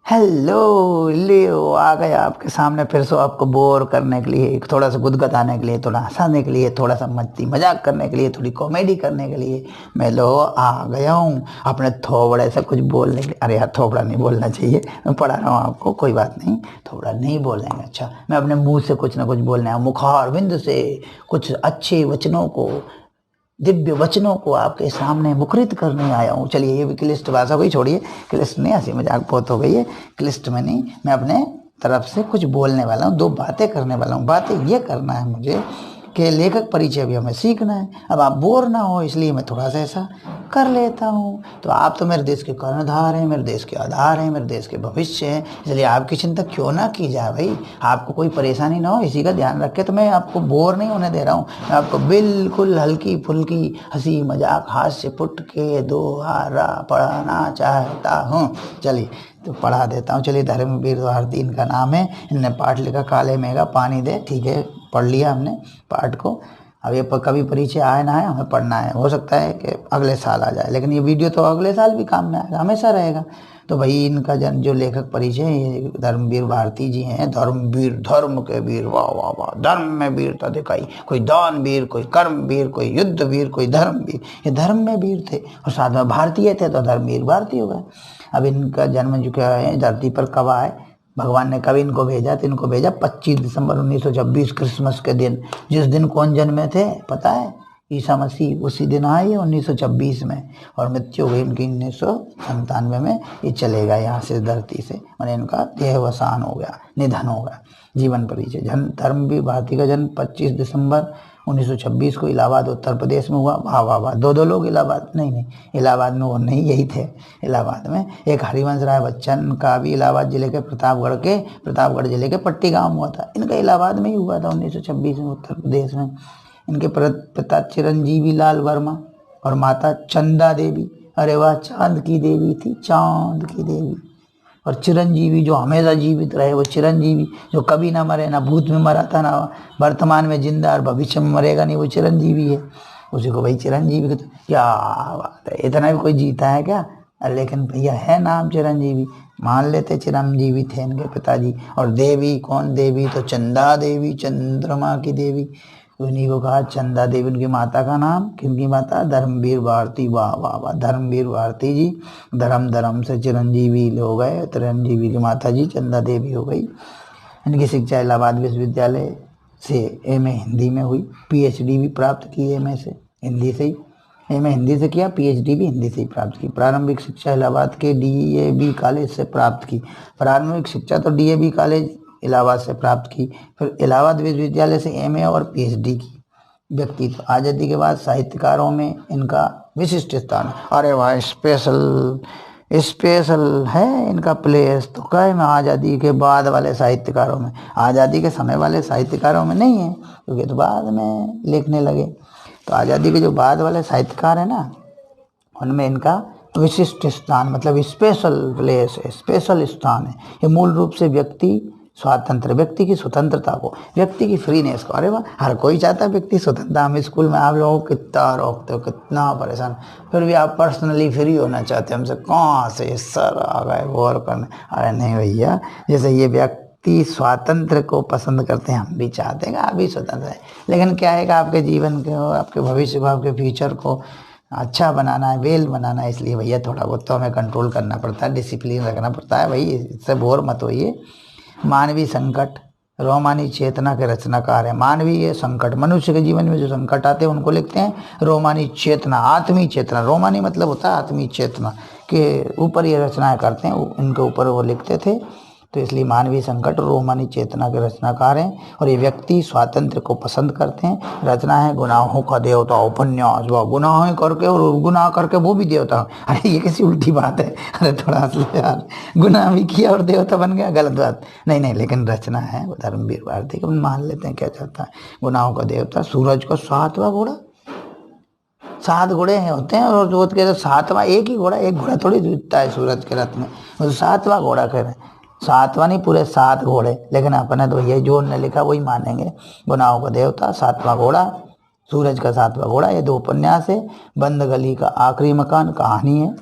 Hello लियो आ गए आपके सामने फिर से आपको बोर करने के लिए, थोड़ा सा गुदगुदाने के लिए, थोड़ा हंसाने के लिए, थोड़ा सा मस्ती मजाक करने के लिए, थोड़ी कॉमेडी करने के लिए मैं लो आ गया हूँ अपने थोबड़े से कुछ बोलने के लिए। अरे यार थोबड़ा नहीं बोलना चाहिए, मैं पढ़ा रहा हूँ आपको, कोई बात नहीं, थोबड़ा नहीं बोलेंगे। अच्छा, मैं अपने मुंह से कुछ ना कुछ बोलना है, मुखारविंद से कुछ अच्छे वचनों को, दिव्य वचनों को आपके सामने मुखरित करने आया हूँ। चलिए ये भी क्लिष्ट भाषा को ही छोड़िए, क्लिष्ट नहीं, हंसी मजाक बहुत हो गई है, क्लिष्ट में नहीं, मैं अपने तरफ से कुछ बोलने वाला हूँ, दो बातें करने वाला हूँ। बातें ये करना है मुझे कि लेखक परिचय भी हमें सीखना है। अब आप बोर ना हो इसलिए मैं थोड़ा सा ऐसा कर लेता हूँ। तो आप तो मेरे देश के कर्णधार हैं, मेरे देश के आधार हैं, मेरे देश के भविष्य हैं, इसलिए आपकी चिंता क्यों ना की जाए भाई, आपको कोई परेशानी ना हो इसी का ध्यान रख के तो मैं आपको बोर नहीं होने दे रहा हूँ। मैं आपको बिल्कुल हल्की फुल्की हंसी मजाक हास्य फुट के दोहारा पढ़ाना चाहता हूँ। चलिए तो पढ़ा देता हूँ। चलिए, धर्मवीर भारती इनका नाम है, इनने पाठ लिखा काले मेघा पानी दे, ठीक है, पढ़ लिया हमने पाठ को। अब ये कभी परिचय आए ना आए, हमें पढ़ना है, हो सकता है कि अगले साल आ जाए, लेकिन ये वीडियो तो अगले साल भी काम में आएगा, हमेशा रहेगा। तो भाई इनका जो लेखक परिचय ये धर्मवीर भारती जी हैं। धर्मवीर, धर्म के वीर, वाह वाह वाह, धर्म में वीरता दिखाई, कोई दान वीर, कोई कर्म वीर, कोई युद्ध वीर, कोई धर्म वीर। ये धर्म में वीर थे और साथ में भारतीय थे तो धर्मवीर भारती हो गए। अब इनका जन्म जो क्या है धरती पर कब आए, भगवान ने कब इनको भेजा, तो इनको भेजा 25 दिसंबर 1926 क्रिसमस के दिन। जिस दिन कौन जन्मे थे पता है? ईसा मसीह। उसी दिन आए 1926 में, और मृत्यु हुई इनकी 1997 में। ये चले गए यहाँ से धरती से, मैंने इनका देहावसान हो गया, निधन हो गया। जीवन परिचय, धर्मवीर भारती का जन्म 25 दिसंबर 1926 को इलाहाबाद उत्तर प्रदेश में हुआ। वाह वाह वाह, दो लोग इलाहाबाद, नहीं इलाहाबाद में वो नहीं, यही थे इलाहाबाद में। एक हरिवंश राय बच्चन का भी इलाहाबाद जिले के प्रतापगढ़ जिले के पट्टी गांव में हुआ था। इनका इलाहाबाद में ही हुआ था 1926 में, उत्तर प्रदेश में। इनके पिता चिरंजीवी लाल वर्मा और माता चंदा देवी। अरे वाह, चांद की देवी थी, चांद की देवी। और चिरंजीवी जो हमेशा जीवित रहे, वो चिरंजीवी जो कभी ना मरे, ना भूत में मरा था, ना वर्तमान में जिंदा और भविष्य में मरेगा नहीं, वो चिरंजीवी है। उसी को भाई चिरंजीवी कहते। क्या बात है, इतना भी कोई जीता है क्या? लेकिन भैया है नाम चिरंजीवी, मान लेते चिरंजीवी थे इनके पिताजी। और देवी कौन? देवी तो चंदा देवी, चंद्रमा की देवी, उन्हीं को कहा चंदा देवी। उनकी माता का नाम, किनकी माता? धर्मवीर भारती। वाह वाह वाह, धर्मवीर भारती जी धर्म से चिरंजीवी हो गए, चिरंजीवी की माता जी चंदा देवी हो गई। इनकी शिक्षा इलाहाबाद विश्वविद्यालय से एमए हिंदी में हुई, पीएचडी भी प्राप्त की एमए से, हिंदी से ही एमए हिंदी से किया, पीएचडी भी हिंदी से ही प्राप्त की। प्रारंभिक शिक्षा इलाहाबाद के डीएवी कॉलेज से प्राप्त की। प्रारंभिक शिक्षा तो डीएवी कॉलेज इलाहाबाद से प्राप्त की, फिर इलाहाबाद विश्वविद्यालय से एमए और पीएचडी की। व्यक्तित्व, आज़ादी के बाद साहित्यकारों में इनका विशिष्ट स्थान। अरे वाह, स्पेशल है इनका प्लेस तो क्या है, आज़ादी के बाद वाले साहित्यकारों में, आज़ादी के समय वाले साहित्यकारों में नहीं है, क्योंकि तो बाद में लिखने लगे। तो आज़ादी के जो बाद वाले साहित्यकार हैं ना, उनमें इनका विशिष्ट स्थान, मतलब स्पेशल प्लेस है, स्पेशल स्थान है। ये मूल रूप से व्यक्ति की स्वतंत्रता को, व्यक्ति की फ्रीनेस को। अरे वाह, हर कोई चाहता है व्यक्ति स्वतंत्रता। हम स्कूल में आप लोगों को कितना रोकते हो, कितना परेशान, फिर भी आप पर्सनली फ्री होना चाहते हैं। हमसे कहाँ से सर आ गए बोर करने? अरे नहीं भैया, जैसे ये व्यक्ति स्वातंत्र को पसंद करते हैं, हम भी चाहते हैं आप भी स्वतंत्र है। लेकिन क्या है कि आपके जीवन को, आपके भविष्य को, आपके फ्यूचर को अच्छा बनाना है, वेल बनाना है, इसलिए भैया थोड़ा बहुत तो हमें कंट्रोल करना पड़ता है, डिसिप्लिन रखना पड़ता है। भाई इससे बोर मत होइए। मानवीय संकट, रोमानी चेतना के रचनाकार है। मानवीय संकट, मनुष्य के जीवन में जो संकट आते हैं उनको लिखते हैं रोमानी चेतना, आत्मीय चेतना। रोमानी मतलब होता है आत्मीय चेतना के ऊपर ये रचनाएं करते हैं, उनके ऊपर वो लिखते थे। तो इसलिए मानवीय संकट रोमानी चेतना के रचनाकार हैं। और ये व्यक्ति स्वातंत्र को पसंद करते हैं। रचना है गुनाहों का देवता उपन्यास। वह गुनाह करके और गुनाह करके वो भी देवता। अरे ये कैसी उल्टी बात है? अरे थोड़ा हंस लो यार, गुनाह भी किया और देवता बन गया, गलत बात। नहीं, लेकिन रचना है धर्मवीर भारती को, मान लेते हैं क्या चाहता है। गुनाहों का देवता, सूरज का 7वां घोड़ा, 7 घोड़े होते हैं और जो कहते हैं 7वां एक ही घोड़ा, एक घोड़ा थोड़ी जुटता है सूरज के रथ में, वो 7वां घोड़ा कह रहे हैं। 7वां नहीं, पूरे 7 घोड़े, लेकिन अपने तो ये जो उन्होंने लिखा वही मानेंगे। गुनाहों का देवता, 7वां घोड़ा, सूरज का 7वां घोड़ा। ये 2 उपन्यास है। बंद गली का आखिरी मकान कहानी है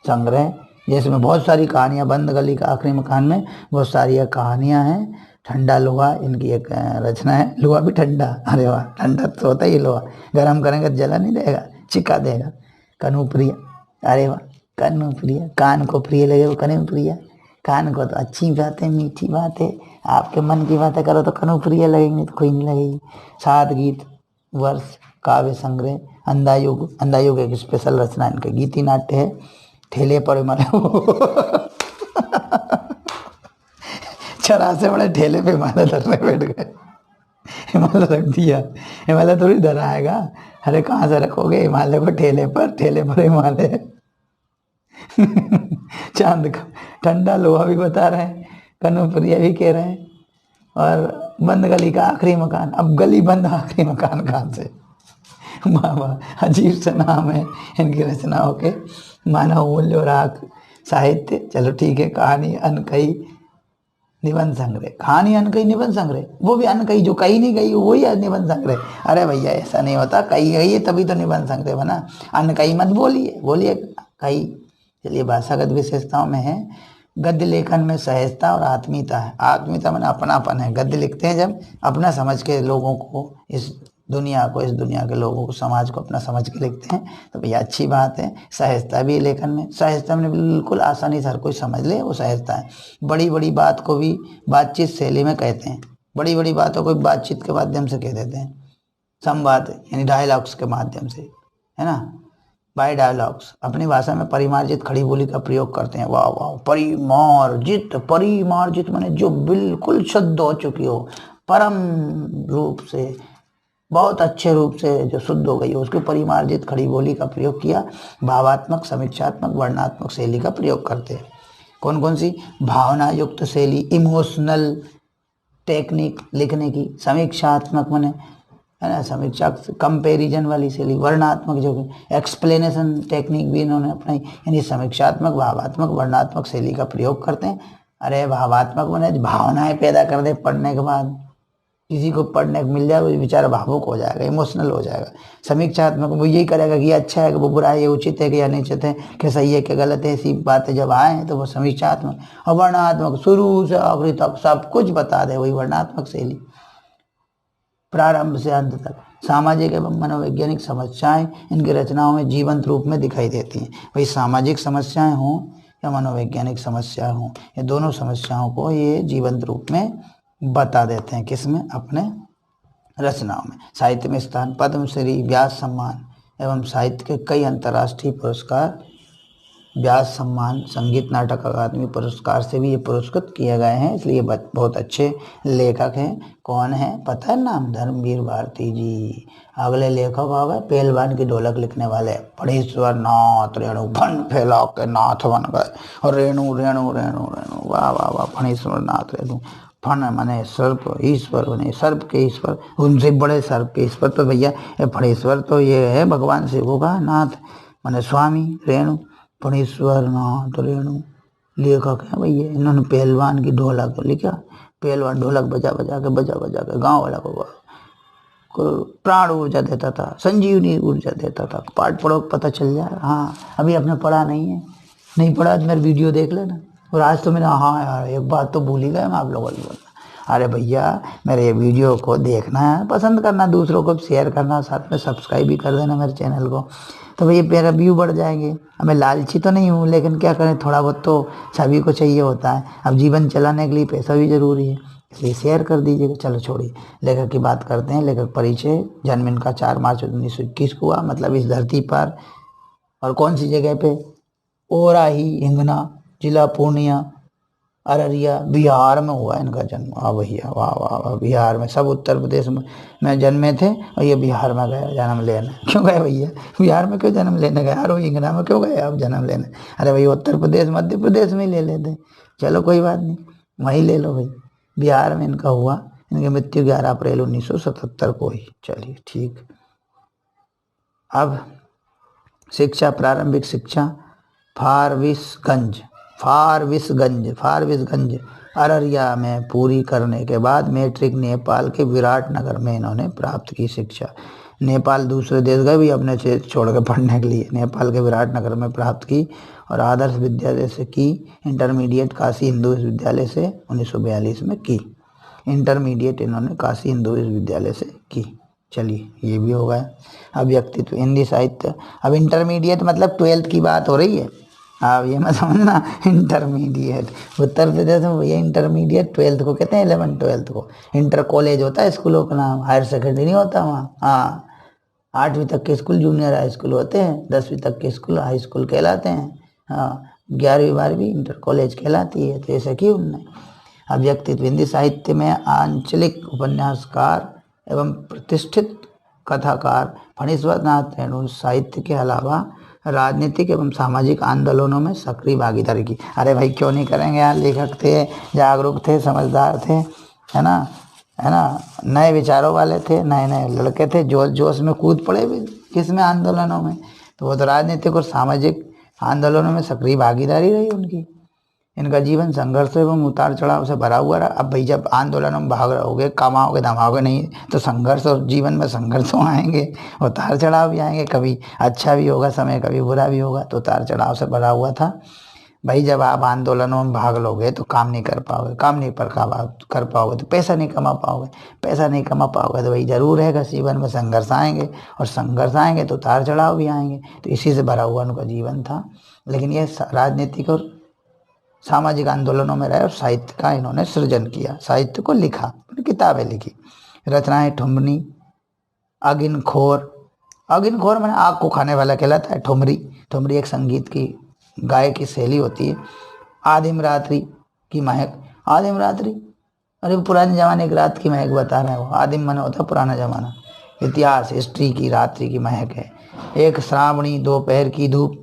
संग्रह, जिसमें बहुत सारी कहानियाँ, बंद गली का आखिरी मकान में बहुत सारी कहानियाँ हैं। ठंडा लोहा इनकी एक रचना है। लोहा भी ठंडा, अरे वाह, ठंडा तो होता ही लोहा, गर्म करेंगे तो जला नहीं देगा, चिका देगा। कनुप्रिया, अरे वाह, कनुप्रिया, कान को प्रिय लगे वो कनुप्रिया। कान को तो अच्छी बात है, मीठी बात है, आपके मन की बातें करो तो कनुप्रिया लगेंगी, तो कोई नहीं लगेगी। 7 गीत वर्ष काव्य संग्रह, अंधा युग एक स्पेशल रचना इनके गीति नाट्य है। ठेले पर चरासे बड़े ठेले पे हिमालय धरने बैठ गए। हिमालय रख दिया, हिमालय थोड़ी धराएगा, अरे कहाँ से रखोगे हिमालय को, ठेले पर हिमालय। चांद का ठंडा लोहा भी बता रहे हैं, कनुप्रिया भी कह रहे हैं, और बंद गली का आखिरी मकान। अब गली बंद, आखिरी मकान कहाँ से? वाह, अजीब सा नाम है इनकी रचनाओं के। मानव मूल्य और आँख साहित्य, चलो ठीक है। कहानी अनकही निबंध संग्रह, कहानी अनकही निबंध संग्रह, वो भी अनकही, जो कहीं नहीं गई वही है निबंध संग्रह। अरे भैया ऐसा नहीं होता, कही गई है तभी तो निबंध संग्रह बना, अनकही मत बोलिए कही। चलिए, भाषागत विशेषताओं में है गद्य लेखन में सहजता और आत्मीयता है। आत्मीयता माने अपनापन है। गद्य लिखते हैं जब अपना समझ के लोगों को, इस दुनिया के लोगों को, समाज को अपना समझ के लिखते हैं, तो भैया अच्छी बात है। सहजता भी लेखन में, सहजता में बिल्कुल आसानी से हर कोई समझ ले, वो सहजता है। बड़ी बड़ी बात को भी बातचीत शैली में कहते हैं, बड़ी बड़ी बातों को बातचीत के माध्यम से कह देते हैं, संवाद यानी डायलॉग्स के माध्यम से, है ना, बाय डायलॉग्स। अपनी भाषा में परिमार्जित खड़ी बोली का प्रयोग करते हैं। वाह वाह, परिमार्जित माने जो बिल्कुल शुद्ध हो चुकी हो, परम रूप से, बहुत अच्छे रूप से जो शुद्ध हो गई हो, उसके परिमार्जित खड़ी बोली का प्रयोग किया। भावात्मक, समीक्षात्मक, वर्णनात्मक शैली का प्रयोग करते हैं। कौन कौन सी? भावना युक्त शैली, इमोशनल टेक्निक लिखने की। समीक्षात्मक माने, है ना, समीक्षा कंपैरिजन वाली शैली। वर्णनात्मक जो एक्सप्लेनेशन टेक्निक भी इन्होंने अपनाई, यानी समीक्षात्मक, भावात्मक, वर्णनात्मक शैली का प्रयोग करते हैं। अरे भावात्मक माने भावनाएं पैदा कर दे, पढ़ने के बाद किसी को पढ़ने को मिल जाए वो बेचारा भावुक हो जाएगा, इमोशनल हो जाएगा। समीक्षात्मक वो यही करेगा कि ये अच्छा है कि वो बुरा है, ये उचित है कि या अनुचित है, कि सही है कि गलत है, ऐसी बातें जब आए तो वो समीक्षात्मक। और वर्णनात्मक शुरू से आखिरी तक सब कुछ बता दे, वही वर्णनात्मक शैली। प्रारंभ से अंत तक सामाजिक एवं मनोवैज्ञानिक समस्याएं इनकी रचनाओं में जीवंत रूप में दिखाई देती हैं। वही सामाजिक समस्याएं हों या मनोवैज्ञानिक समस्याएं हों, ये दोनों समस्याओं को ये जीवंत रूप में बता देते हैं। किसमें? अपने रचनाओं में। साहित्य में स्थान, पद्मश्री, व्यास सम्मान एवं साहित्य के कई अंतर्राष्ट्रीय पुरस्कार, व्यास सम्मान, संगीत नाटक अकादमी पुरस्कार से भी ये पुरस्कृत किए गए हैं, इसलिए बहुत अच्छे लेखक हैं। कौन है पता है नाम? धर्मवीर भारती जी। अगले लेखक आ गए पहलवान की ढोलक लिखने वाले, फणीश्वर नाथ रेणु, फन फैला के नाथ बन गए, और रेणु रेणु रेणु रेणु, वाह वाह वाह, फणीश्वर नाथ रेणु। फन माने सर्प, ईश्वर बने सर्प के ईश्वर, उनसे बड़े सर्प के ईश्वर। तो भैया ये फणीश्वर तो ये है भगवान शिव का, नाथ माने स्वामी, रेणु, फणीश्वर नाथ रेणु लेखक है भैया। इन्होंने पहलवान की ढोलक लिखा, पहलवान ढोलक बजा बजा के गाँव वाला को प्राण ऊर्जा देता था, संजीवनी ऊर्जा देता था। पाठ पढ़ो पता चल जाए। हाँ, अभी आपने पढ़ा नहीं है, नहीं पढ़ा तो मेरी वीडियो देख लेना। और आज तो मैंने, हाँ यार एक बात तो भूल ही गए मैं आप लोगों को बोलना। अरे भैया मेरे ये वीडियो को देखना है, पसंद करना, दूसरों को शेयर करना, साथ में सब्सक्राइब भी कर देना मेरे चैनल को, तो भैया मेरा व्यू बढ़ जाएंगे। अब मैं लालची तो नहीं हूँ, लेकिन क्या करें, थोड़ा बहुत तो सभी को चाहिए होता है। अब जीवन चलाने के लिए पैसा भी ज़रूरी है, इसलिए शेयर कर दीजिएगा। चलो छोड़िए, लेखक की बात करते हैं। लेखक परिचय, जन्म इनका 4 मार्च 1921 को हुआ, मतलब इस धरती पर, और कौन सी जगह पे? ओराही हिंगना, जिला पूर्णिया, अररिया, बिहार में हुआ इनका जन्म। वाह भैया, वाह वाह वाह, बिहार में। सब उत्तर प्रदेश में जन्मे थे और ये बिहार में गए जन्म लेने। क्यों गए भैया बिहार में? क्यों जन्म लेने गए? और हिंगना में क्यों गए आप जन्म लेने? अरे भैया उत्तर प्रदेश मध्य प्रदेश में ही ले लेते। चलो कोई बात नहीं, वहीं ले लो भाई। बिहार में इनका हुआ। इनकी मृत्यु 11 अप्रैल 1977 को हुई। चलिए ठीक। अब शिक्षा, प्रारंभिक शिक्षा फारबिसगंज अररिया में पूरी करने के बाद मैट्रिक नेपाल के विराटनगर में इन्होंने प्राप्त की शिक्षा। नेपाल दूसरे देश गए भी अपने क्षेत्र छोड़ के पढ़ने के लिए। नेपाल के विराटनगर में प्राप्त की और आदर्श विद्यालय से की। इंटरमीडिएट काशी हिंदू विश्वविद्यालय से 1942 में की। इंटरमीडिएट इन्होंने काशी हिंदू विश्वविद्यालय से की। चलिए ये भी हो गया। अब व्यक्तित्व हिंदी साहित्य। अब इंटरमीडिएट मतलब 12th की बात हो रही है। अब ये मत समझना इंटरमीडिएट उत्तर प्रदेश में भैया इंटरमीडिएट 12th को कहते हैं, 11 12th को। इंटर कॉलेज होता है स्कूलों का नाम, हायर सेकेंडरी नहीं होता वहाँ। हाँ 8वीं तक के स्कूल जूनियर हाई स्कूल होते हैं, 10वीं तक के स्कूल हाई स्कूल कहलाते हैं। हाँ 11वीं 12वीं इंटर कॉलेज कहलाती है। तो ऐसा की उनने। अब व्यक्तित्व हिंदी साहित्य में आंचलिक उपन्यासकार एवं प्रतिष्ठित कथाकार फणीश्वर नाथ रेणु साहित्य के अलावा राजनीतिक एवं सामाजिक आंदोलनों में सक्रिय भागीदारी की। अरे भाई क्यों नहीं करेंगे यार, लेखक थे, जागरूक थे, समझदार थे, है ना, नए विचारों वाले थे, नए नए लड़के थे, जोश जोश में कूद पड़े भी किसमें, आंदोलनों में। तो वो तो राजनीतिक और सामाजिक आंदोलनों में सक्रिय भागीदारी रही उनकी। इनका जीवन संघर्ष एवं उतार चढ़ाव से भरा हुआ रहा। अब भाई जब आंदोलनों में भाग रहोगे, कमाओगे धमाओगे नहीं, तो संघर्ष और जीवन में संघर्ष आएंगे, उतार चढ़ाव भी आएंगे, कभी अच्छा भी होगा समय, कभी बुरा भी होगा। तो उतार चढ़ाव से भरा हुआ था भाई। जब आप आंदोलनों में भाग लोगे तो काम नहीं कर पाओगे, काम नहीं कर पाओगे तो पैसा नहीं कमा पाओगे, पैसा नहीं कमा पाओगे तो भाई जरूर है जीवन में संघर्ष आएंगे, और संघर्ष आएंगे तो उतार चढ़ाव भी आएंगे। तो इसी से भरा हुआ उनका जीवन था। लेकिन ये राजनीतिक और सामाजिक आंदोलनों में रहे और साहित्य का इन्होंने सृजन किया, साहित्य को लिखा, किताबें लिखी। रचनाएं ठुमरी, अगिनखोर। अगिनखोर मैंने आग को खाने वाला कहलाता है। ठुमरी एक संगीत की गायक की शैली होती है। आदिम रात्रि की महक। आदिम रात्रि अरे पुराने ज़माने की रात की महक बता रहे हो। आदिम माने होता है पुराना ज़माना। इतिहास हिस्ट्री की रात्रि की महक है। एक श्रावणी दोपहर की धूप,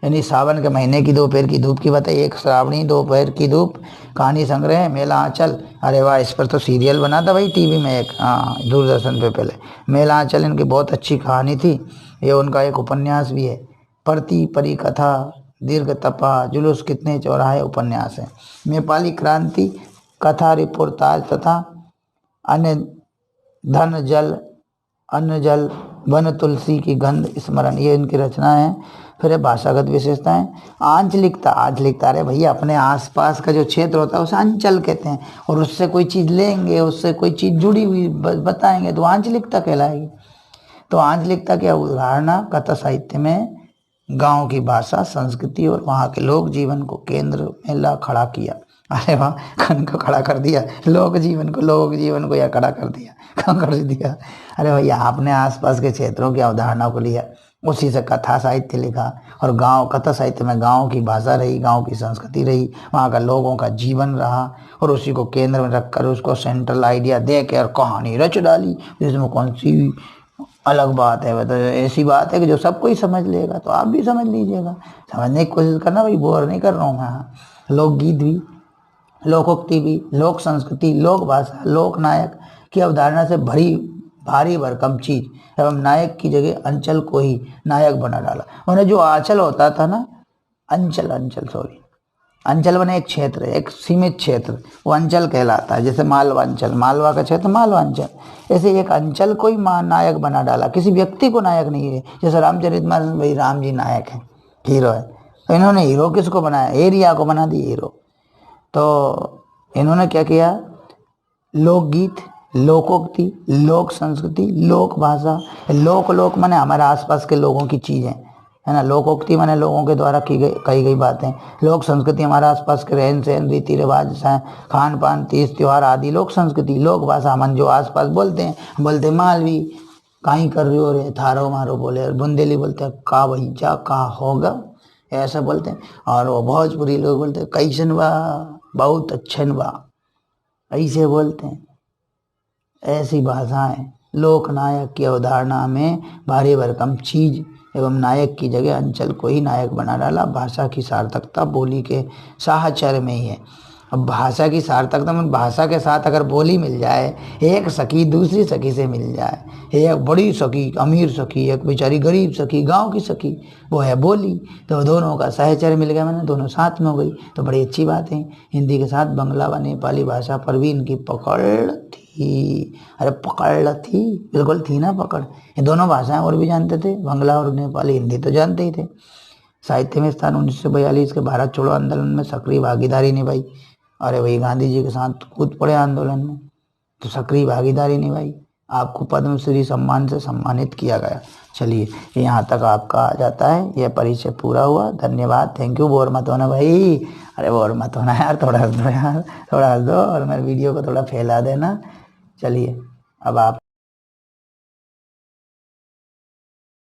यानी सावन के महीने की दोपहर की धूप की बताइए। एक श्रावणी दोपहर की धूप। कहानी संग्रह मेला आंचल। अरे वाह, इस पर तो सीरियल बना था भाई टीवी में एक, हाँ दूरदर्शन पे पहले। मेला आंचल इनकी बहुत अच्छी कहानी थी। ये उनका एक उपन्यास भी है। परती परी कथा, दीर्घ तपा, जुलूस कितने चौराहे उपन्यास है। नेपाली क्रांति, कथा रिपोर्टाज तथा अन्य धन जल, अन्न जल, वन तुलसी की गंध स्मरण, ये इनकी रचना है। फिर है भाषागत विशेषताएं। आंचलिकता। अरे भैया अपने आसपास का जो क्षेत्र होता है उसे अंचल कहते हैं, और उससे कोई चीज़ लेंगे, उससे कोई चीज़ जुड़ी हुई बताएंगे तो आंचलिकता कहलाएगी। तो आंचलिकता की अवधारणा कथा साहित्य में गांव की भाषा, संस्कृति और वहाँ के लोक जीवन को केंद्र में ला खड़ा किया। अरे वाह, कन को खड़ा कर दिया, लोक जीवन को या खड़ा कर दिया। अरे भैया आपने आसपास के क्षेत्रों की अवधारणा को लिया, उसी से कथा साहित्य लिखा। और कथा साहित्य में गांव की भाषा रही, गांव की संस्कृति रही, वहाँ का लोगों का जीवन रहा, और उसी को केंद्र में रखकर उसको सेंट्रल आइडिया दे के और कहानी रच डाली, जिसमें कौन सी अलग बात है। तो ऐसी बात है कि जो सब कोई समझ लेगा, तो आप भी समझ लीजिएगा। समझने की कोशिश करना भाई, बोर नहीं कर रहा हूँ मैं। लोकगीत भी, लोकोक्ति भी, लोक संस्कृति, लोक भाषा, लोक नायक की अवधारणा से भारी भरकम चीज एवं नायक की जगह अंचल को ही नायक बना डाला। उन्हें जो आंचल होता था ना, अंचल बने एक क्षेत्र, एक सीमित क्षेत्र, वो अंचल कहलाता है। जैसे मालवांचल, मालवा का क्षेत्र मालवांचल, ऐसे एक अंचल को ही नायक बना डाला, किसी व्यक्ति को नायक नहीं है। जैसे रामचरितमानस भाई राम जी नायक हैं, हीरो है, तो इन्होंने हीरो किसको बनाया, एरिया को बना दी हीरो। तो इन्होंने क्या किया, लोकगीत, लोकोक्ति, लोक संस्कृति, लोक भाषा। लोक माने हमारे आसपास के लोगों की चीज़ें, है ना। लोकोक्ति माने लोगों के द्वारा कही गई बातें। लोक संस्कृति हमारे आसपास के रहन सहन, रीति रिवाज, खान पान, तीज त्योहार आदि लोक संस्कृति। लोक भाषा मन जो आसपास बोलते मालवी काई कर रही हो रे, थारो मारो बोले। और बुंदेली बोलते हैं का भैया का होगा, ऐसा बोलते हैं। और वो भोजपुरी लोग बोलते हैं कैसन बा, बहुत अच्छन बा, ऐसे बोलते हैं। ऐसी भाषाएं लोकनायक की अवधारणा में भारी भरकम चीज एवं नायक की जगह अंचल को ही नायक बना डाला। भाषा की सार्थकता बोली के साहचर्य में ही है। अब भाषा की सार्थकता में भाषा के साथ अगर बोली मिल जाए, एक सखी दूसरी सखी से मिल जाए, एक बड़ी सखी अमीर सखी, एक बेचारी गरीब सखी, गांव की सखी, वो है बोली, तो दोनों का साहचर्य मिल गया, मैंने दोनों साथ में हो गई, तो बड़ी अच्छी बात है। हिंदी के साथ बंगला व नेपाली भाषा पर भी इनकी पकड़ थी। थी, अरे पकड़ थी, बिल्कुल थी ना पकड़। ये दोनों भाषाएं और भी जानते थे, बांग्ला और नेपाली, हिंदी तो जानते ही थे। साहित्य में स्थान 1942 के भारत छोड़ो आंदोलन में सक्रिय भागीदारी निभाई। अरे वही गांधी जी के साथ कूद पड़े आंदोलन में, तो सक्रिय भागीदारी निभाई। आपको पद्मश्री सम्मान से सम्मानित किया गया। चलिए यहाँ तक आपका आ जाता है, यह परिचय पूरा हुआ। धन्यवाद, थैंक यू। बोर मत होना भाई, अरे बोर मत होना यार, थोड़ा हंस दो यार, थोड़ा हंस दो और मेरे वीडियो को थोड़ा फैला देना। चलिए अब आप